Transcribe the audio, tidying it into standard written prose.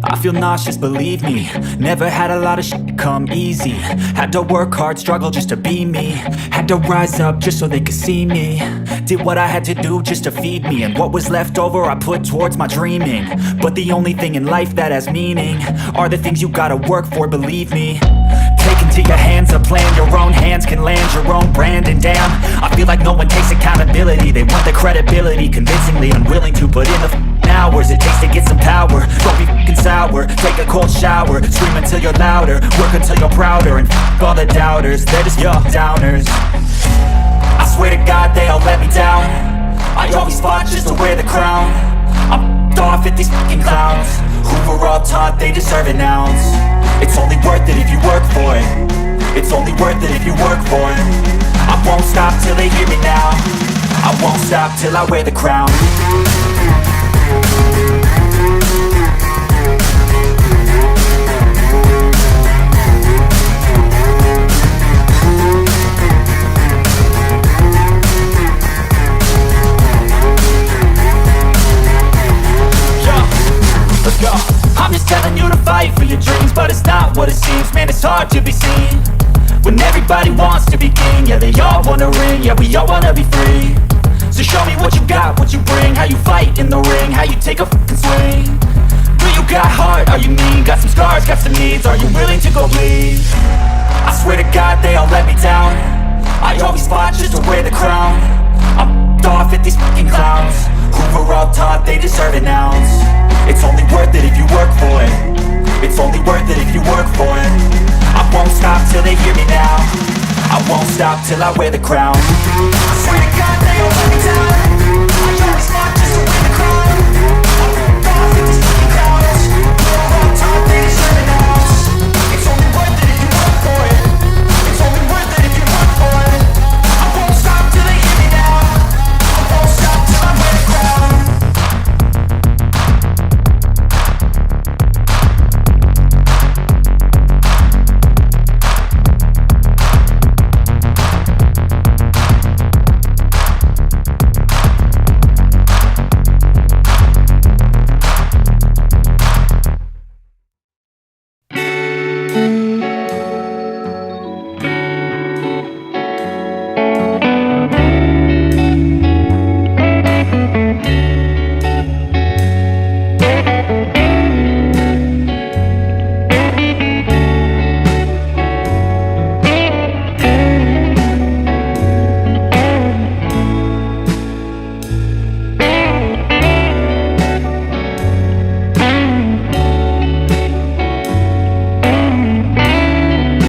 I feel nauseous, believe me. Never had a lot of shit come easy. Had to work hard, struggle just to be me. Had to rise up just so they could see me. Did what I had to do just to feed me. And what was left over I put towards my dreaming. But the only thing in life that has meaning are the things you gotta work for, believe me. Take into your hands a plan, your own hands can land your own brand. And damn, I feel like no one takes accountability. They want the credibility, convincingly unwilling to put in the hours it takes to get some power. Don't be f***ing sour, take a cold shower. Scream until you're louder, work until you're prouder. And f*** all the doubters, they're just your downers. I swear to God they all let me down. I always fought just to wear the crown. I'm f***ed off at these f***ing clowns who were all taught they deserve an ounce. It's only worth it if you work for it. It's only worth it if you work for it. I won't stop till they hear me now. I won't stop till I wear the crown. Let's go. I'm just telling you to fight for your dreams, but it's not what it seems. Man, it's hard to be seen when everybody wants to be king. Yeah, they all wanna ring, yeah, we all wanna be free. So show me what you got, what you bring, how you fight in the ring, how you take a fucking swing. Do you got heart, are you mean? Got some scars, got some needs, are you willing to go bleed? I swear to God they all let me down. I always fought just to wear the crown. I'm f***ed off at these fucking clowns who were all taught they deserve an ounce. It's only worth it if you work for it. It's only worth it if you work for it. I won't stop till they hear me now. I won't stop till I wear the crown. I swear to God they all let me down.